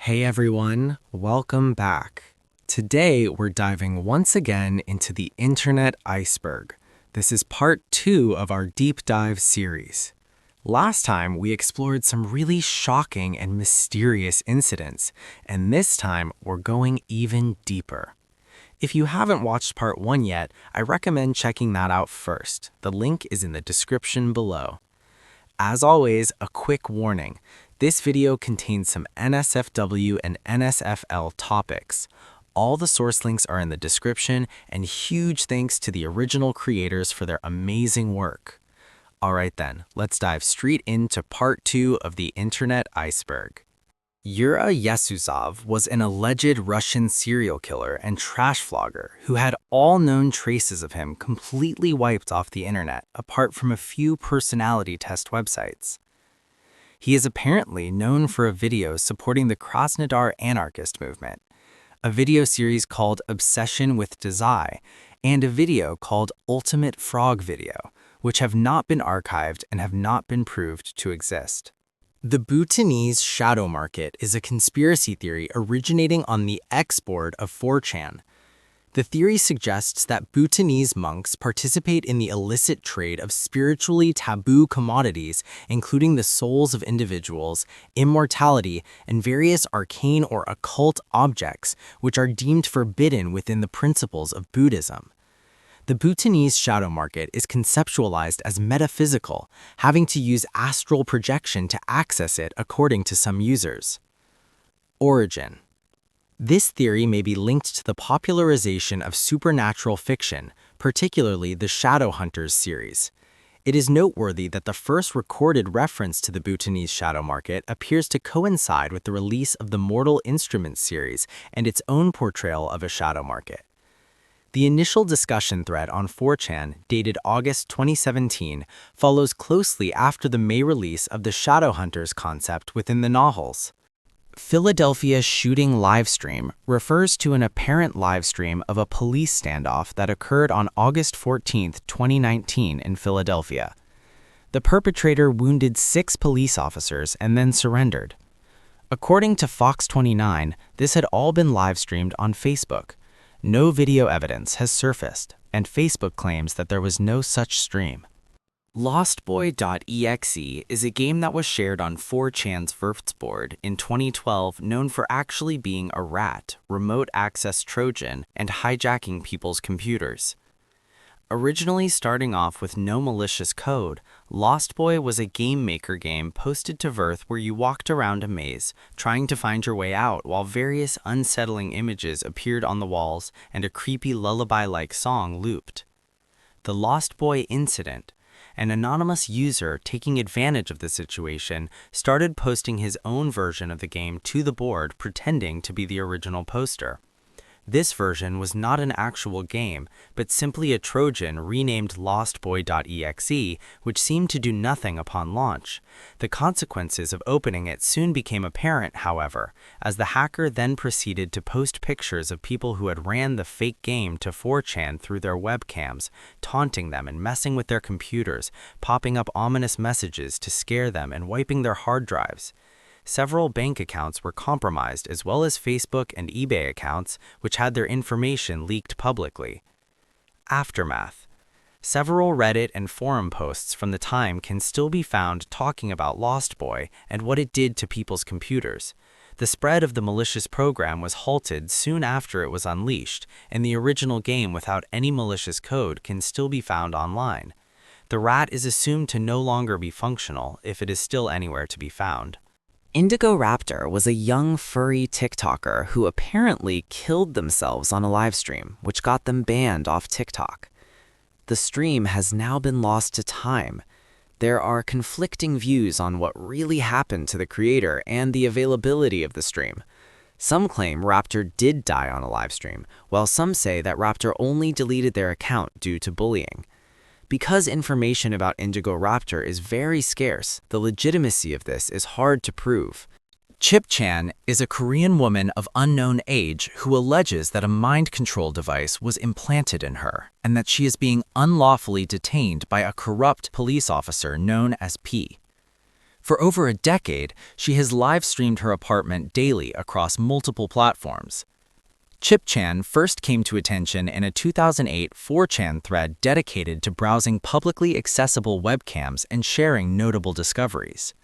Hey everyone, welcome back. Today we're diving once again into the internet iceberg. This is part 2 of our deep dive series. Last time we explored some really shocking and mysterious incidents, and this time we're going even deeper. If you haven't watched part 1 yet, I recommend checking that out first. The link is in the description below. As always, a quick warning. This video contains some NSFW and NSFL topics. All the source links are in the description, and huge thanks to the original creators for their amazing work. Alright then, let's dive straight into part 2 of the internet iceberg. Yura Yesusov was an alleged Russian serial killer and trash vlogger who had all known traces of him completely wiped off the internet, apart from a few personality test websites. He is apparently known for a video supporting the Krasnodar anarchist movement, a video series called Obsession with Desire, and a video called Ultimate Frog Video, which have not been archived and have not been proved to exist. The Bhutanese shadow market is a conspiracy theory originating on the X board of 4chan. The theory suggests that Bhutanese monks participate in the illicit trade of spiritually taboo commodities, including the souls of individuals, immortality, and various arcane or occult objects, which are deemed forbidden within the principles of Buddhism. The Bhutanese shadow market is conceptualized as metaphysical, having to use astral projection to access it according to some users. Origin. This theory may be linked to the popularization of supernatural fiction, particularly the Shadowhunters series. It is noteworthy that the first recorded reference to the Bhutanese shadow market appears to coincide with the release of the Mortal Instruments series and its own portrayal of a shadow market. The initial discussion thread on 4chan, dated August 2017, follows closely after the May release of the Shadowhunters concept within the novels. Philadelphia Shooting Livestream refers to an apparent livestream of a police standoff that occurred on August 14, 2019 in Philadelphia. The perpetrator wounded 6 police officers and then surrendered. According to Fox 29, this had all been livestreamed on Facebook. No video evidence has surfaced, and Facebook claims that there was no such stream. Lostboy.exe is a game that was shared on 4chan's Wirtsboard in 2012, known for actually being a rat, remote access Trojan, and hijacking people's computers. Originally starting off with no malicious code, Lost Boy was a game maker game posted to Virth where you walked around a maze, trying to find your way out while various unsettling images appeared on the walls and a creepy lullaby-like song looped. The Lost Boy incident. An anonymous user taking advantage of the situation started posting his own version of the game to the board pretending to be the original poster. This version was not an actual game, but simply a Trojan renamed lostboy.exe, which seemed to do nothing upon launch. The consequences of opening it soon became apparent, however, as the hacker then proceeded to post pictures of people who had ran the fake game to 4chan through their webcams, taunting them and messing with their computers, popping up ominous messages to scare them and wiping their hard drives. Several bank accounts were compromised, as well as Facebook and eBay accounts, which had their information leaked publicly. Aftermath. Several Reddit and forum posts from the time can still be found talking about Lost Boy and what it did to people's computers. The spread of the malicious program was halted soon after it was unleashed, and the original game without any malicious code can still be found online. The rat is assumed to no longer be functional, if it is still anywhere to be found. Indigo Raptor was a young furry TikToker who apparently killed themselves on a livestream, which got them banned off TikTok. The stream has now been lost to time. There are conflicting views on what really happened to the creator and the availability of the stream. Some claim Raptor did die on a livestream, while some say that Raptor only deleted their account due to bullying. Because information about Indigo Raptor is very scarce, the legitimacy of this is hard to prove. Chip-chan is a Korean woman of unknown age who alleges that a mind control device was implanted in her and that she is being unlawfully detained by a corrupt police officer known as P. For over a decade, she has live-streamed her apartment daily across multiple platforms. Chip-chan first came to attention in a 2008 4chan thread dedicated to browsing publicly accessible webcams and sharing notable discoveries.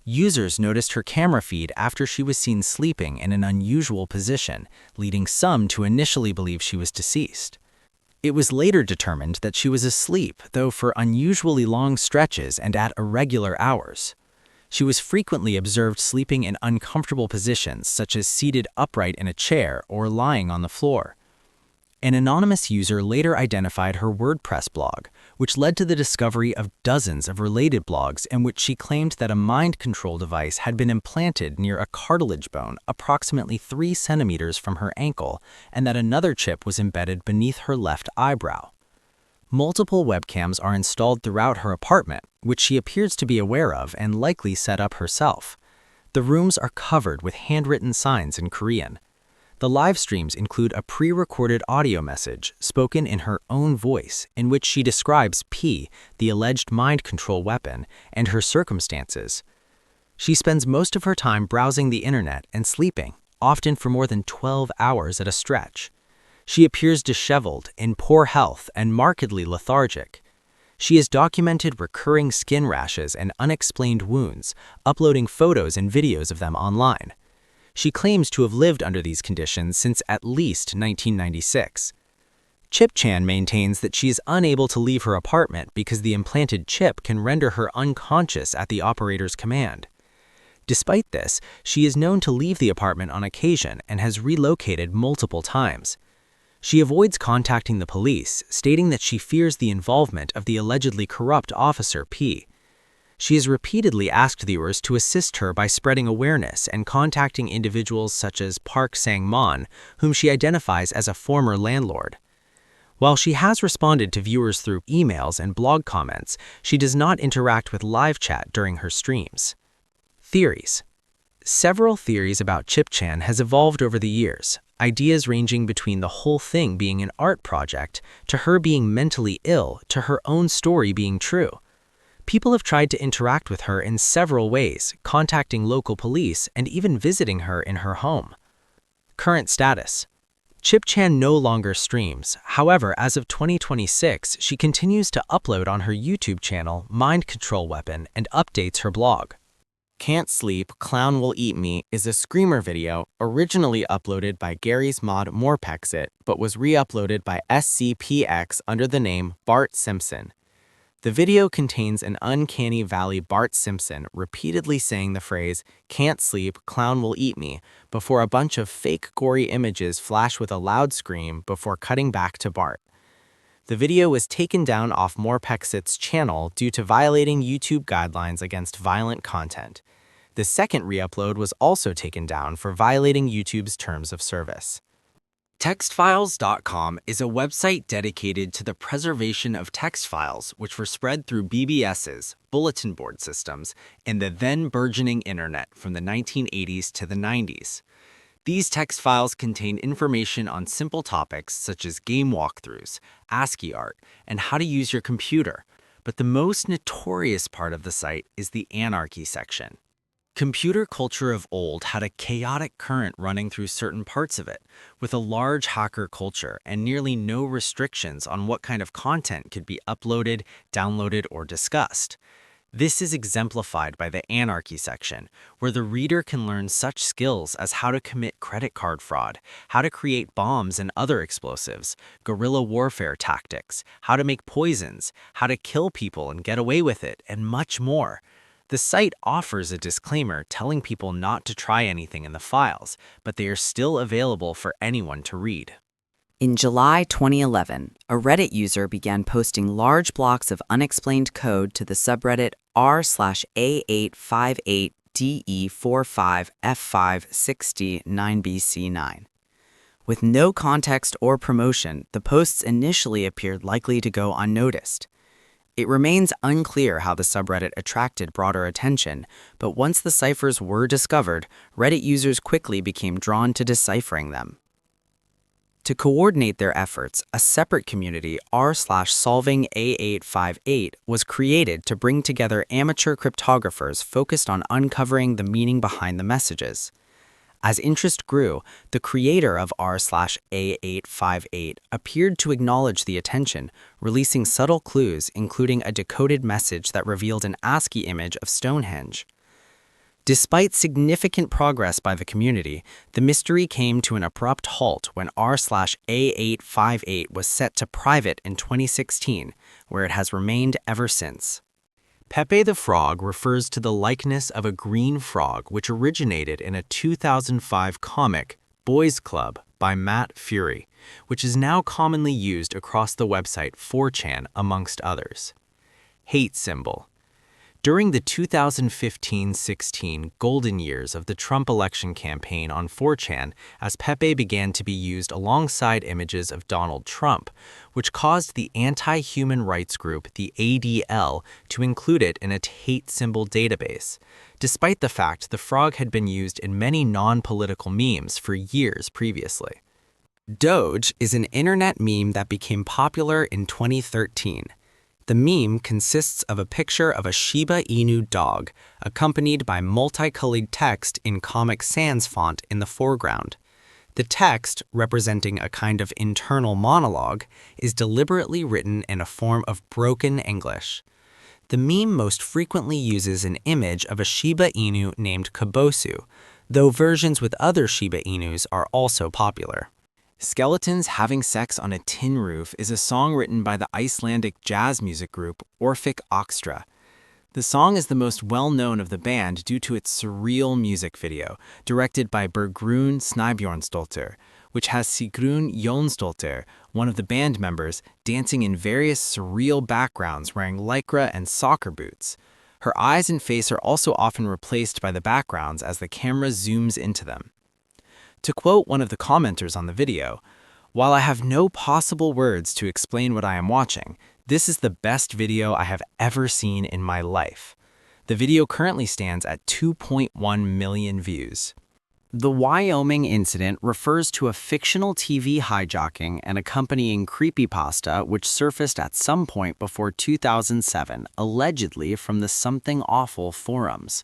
Users noticed her camera feed after she was seen sleeping in an unusual position, leading some to initially believe she was deceased. It was later determined that she was asleep, though for unusually long stretches and at irregular hours. She was frequently observed sleeping in uncomfortable positions, such as seated upright in a chair or lying on the floor. An anonymous user later identified her WordPress blog, which led to the discovery of dozens of related blogs in which she claimed that a mind control device had been implanted near a cartilage bone approximately 3 centimeters from her ankle, and that another chip was embedded beneath her left eyebrow. Multiple webcams are installed throughout her apartment, which she appears to be aware of and likely set up herself. The rooms are covered with handwritten signs in Korean. The live streams include a pre-recorded audio message spoken in her own voice in which she describes P, the alleged mind control weapon, and her circumstances. She spends most of her time browsing the internet and sleeping, often for more than 12 hours at a stretch. She appears disheveled, in poor health, and markedly lethargic. She has documented recurring skin rashes and unexplained wounds, uploading photos and videos of them online. She claims to have lived under these conditions since at least 1996. Chip-chan maintains that she is unable to leave her apartment because the implanted chip can render her unconscious at the operator's command. Despite this, she is known to leave the apartment on occasion and has relocated multiple times. She avoids contacting the police, stating that she fears the involvement of the allegedly corrupt officer P. She has repeatedly asked viewers to assist her by spreading awareness and contacting individuals such as Park Sang-mon, whom she identifies as a former landlord. While she has responded to viewers through emails and blog comments, she does not interact with live chat during her streams. Theories. Several theories about Chip-chan has evolved over the years, ideas ranging between the whole thing being an art project, to her being mentally ill, to her own story being true. People have tried to interact with her in several ways, contacting local police and even visiting her in her home. Current status. Chip-chan no longer streams. However, as of 2026, she continues to upload on her YouTube channel, Mind Control Weapon, and updates her blog. Can't Sleep, Clown Will Eat Me is a screamer video originally uploaded by Gary's mod Morpexit, but was re-uploaded by SCPX under the name Bart Simpson. The video contains an uncanny valley Bart Simpson repeatedly saying the phrase, "Can't sleep, clown will eat me," before a bunch of fake gory images flash with a loud scream before cutting back to Bart. The video was taken down off Morpexit's channel due to violating YouTube guidelines against violent content. The second re-upload was also taken down for violating YouTube's terms of service. Textfiles.com is a website dedicated to the preservation of text files which were spread through BBS's, bulletin board systems, in the then burgeoning internet from the 1980s to the 90s. These text files contain information on simple topics such as game walkthroughs, ASCII art, and how to use your computer. But the most notorious part of the site is the anarchy section. Computer culture of old had a chaotic current running through certain parts of it, with a large hacker culture and nearly no restrictions on what kind of content could be uploaded, downloaded, or discussed. This is exemplified by the anarchy section, where the reader can learn such skills as how to commit credit card fraud, how to create bombs and other explosives, guerrilla warfare tactics, how to make poisons, how to kill people and get away with it, and much more. The site offers a disclaimer telling people not to try anything in the files, but they are still available for anyone to read. In July 2011, a Reddit user began posting large blocks of unexplained code to the subreddit r/A858DE45F560-9BC9. With no context or promotion, the posts initially appeared likely to go unnoticed. It remains unclear how the subreddit attracted broader attention, but once the ciphers were discovered, Reddit users quickly became drawn to deciphering them. To coordinate their efforts, a separate community, r/solving-A858, was created to bring together amateur cryptographers focused on uncovering the meaning behind the messages. As interest grew, the creator of r/A858 appeared to acknowledge the attention, releasing subtle clues, including a decoded message that revealed an ASCII image of Stonehenge. Despite significant progress by the community, the mystery came to an abrupt halt when r/A858 was set to private in 2016, where it has remained ever since. Pepe the Frog refers to the likeness of a green frog which originated in a 2005 comic, Boys Club, by Matt Fury, which is now commonly used across the website 4chan, amongst others. Hate symbol. During the 2015-16 golden years of the Trump election campaign on 4chan, as Pepe began to be used alongside images of Donald Trump, which caused the anti-human rights group, the ADL, to include it in its hate symbol database, despite the fact the frog had been used in many non-political memes for years previously. Doge is an internet meme that became popular in 2013. The meme consists of a picture of a Shiba Inu dog, accompanied by multicolored text in Comic Sans font in the foreground. The text, representing a kind of internal monologue, is deliberately written in a form of broken English. The meme most frequently uses an image of a Shiba Inu named Kabosu, though versions with other Shiba Inus are also popular. Skeletons Having Sex on a Tin Roof is a song written by the Icelandic jazz music group Orphic Oxtra. The song is the most well-known of the band due to its surreal music video, directed by Bergrun Snæbjørnsdóttir, which has Sigrun Jónsdóttir, one of the band members, dancing in various surreal backgrounds wearing lycra and soccer boots. Her eyes and face are also often replaced by the backgrounds as the camera zooms into them. To quote one of the commenters on the video, "While I have no possible words to explain what I am watching, this is the best video I have ever seen in my life." The video currently stands at 2.1 million views. The Wyoming incident refers to a fictional TV hijacking and accompanying creepypasta which surfaced at some point before 2007, allegedly from the Something Awful forums.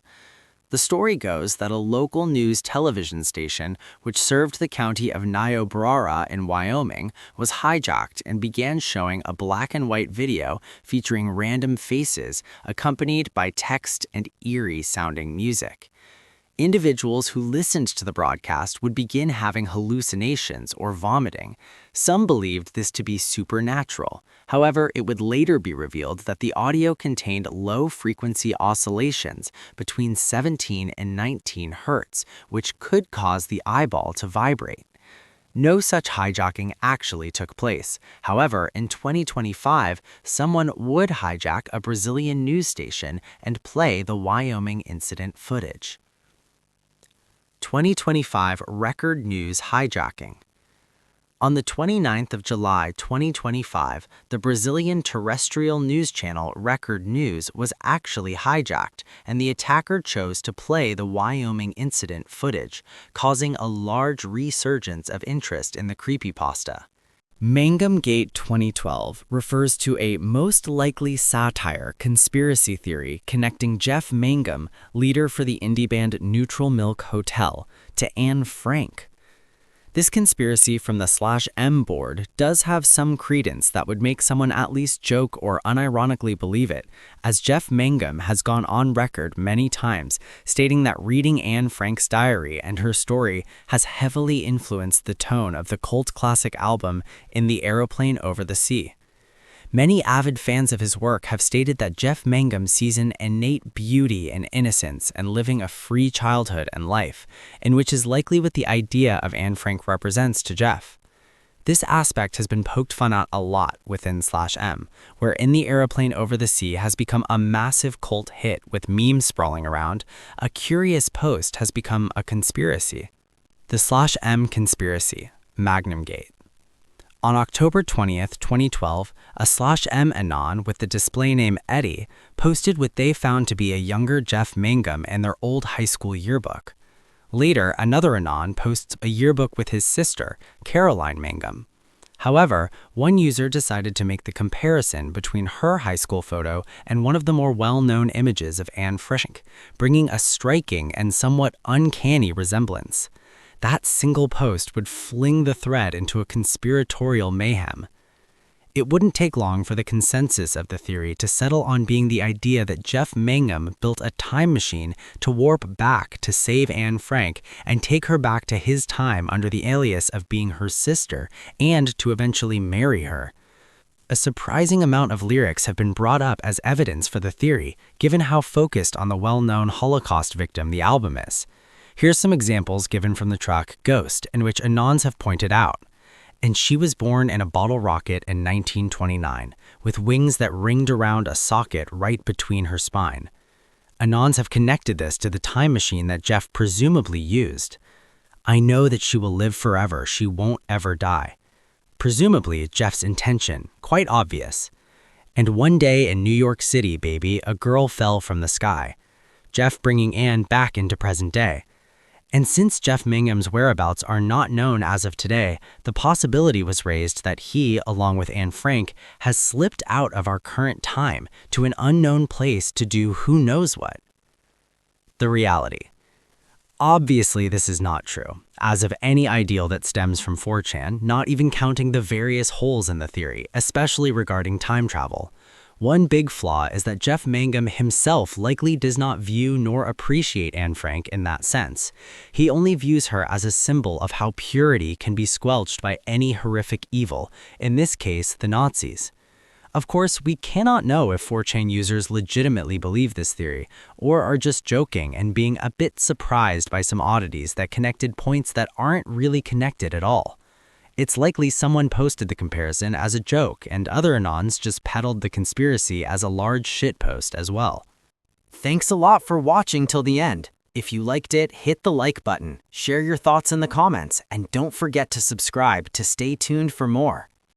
The story goes that a local news television station, which served the county of Niobrara in Wyoming, was hijacked and began showing a black and white video featuring random faces accompanied by text and eerie-sounding music. Individuals who listened to the broadcast would begin having hallucinations or vomiting. Some believed this to be supernatural. However, it would later be revealed that the audio contained low-frequency oscillations between 17 and 19 hertz, which could cause the eyeball to vibrate. No such hijacking actually took place. However, in 2025, someone would hijack a Brazilian news station and play the Wyoming incident footage. 2025 Record News Hijacking. On the 29th of July 2025, the Brazilian terrestrial news channel Record News was actually hijacked, and the attacker chose to play the Wyoming incident footage, causing a large resurgence of interest in the creepypasta. Mangum-Gate 2012 refers to a most likely satire conspiracy theory connecting Jeff Mangum, leader for the indie band Neutral Milk Hotel, to Anne Frank. This conspiracy from the /M board does have some credence that would make someone at least joke or unironically believe it, as Jeff Mangum has gone on record many times stating that reading Anne Frank's diary and her story has heavily influenced the tone of the cult classic album In the Aeroplane Over the Sea. Many avid fans of his work have stated that Jeff Mangum sees an innate beauty and innocence and living a free childhood and life, in which is likely what the idea of Anne Frank represents to Jeff. This aspect has been poked fun at a lot within /M, where In the Aeroplane Over the Sea has become a massive cult hit with memes sprawling around. A curious post has become a conspiracy. The /M conspiracy, Mangum-Gate. On October 20th, 2012, a /M anon with the display name Eddie posted what they found to be a younger Jeff Mangum in their old high school yearbook. Later, another Anon posts a yearbook with his sister, Caroline Mangum. However, one user decided to make the comparison between her high school photo and one of the more well-known images of Anne Frank, bringing a striking and somewhat uncanny resemblance. That single post would fling the thread into a conspiratorial mayhem. It wouldn't take long for the consensus of the theory to settle on being the idea that Jeff Mangum built a time machine to warp back to save Anne Frank and take her back to his time under the alias of being her sister and to eventually marry her. A surprising amount of lyrics have been brought up as evidence for the theory, given how focused on the well-known Holocaust victim the album is. Here's some examples given from the track Ghost, in which Anons have pointed out. And she was born in a bottle rocket in 1929, with wings that ringed around a socket right between her spine. Anons have connected this to the time machine that Jeff presumably used. I know that she will live forever, she won't ever die. Presumably Jeff's intention, quite obvious. And one day in New York City, baby, a girl fell from the sky. Jeff bringing Anne back into present day. And since Jeff Mangum's whereabouts are not known as of today, the possibility was raised that he, along with Anne Frank, has slipped out of our current time to an unknown place to do who knows what. The reality. Obviously, this is not true, as of any ideal that stems from 4chan, not even counting the various holes in the theory, especially regarding time travel. One big flaw is that Jeff Mangum himself likely does not view nor appreciate Anne Frank in that sense. He only views her as a symbol of how purity can be squelched by any horrific evil, in this case, the Nazis. Of course, we cannot know if 4chan users legitimately believe this theory, or are just joking and being a bit surprised by some oddities that connected points that aren't really connected at all. It's likely someone posted the comparison as a joke, and other Anons just peddled the conspiracy as a large shitpost as well. Thanks a lot for watching till the end. If you liked it, hit the like button, share your thoughts in the comments, and don't forget to subscribe to stay tuned for more.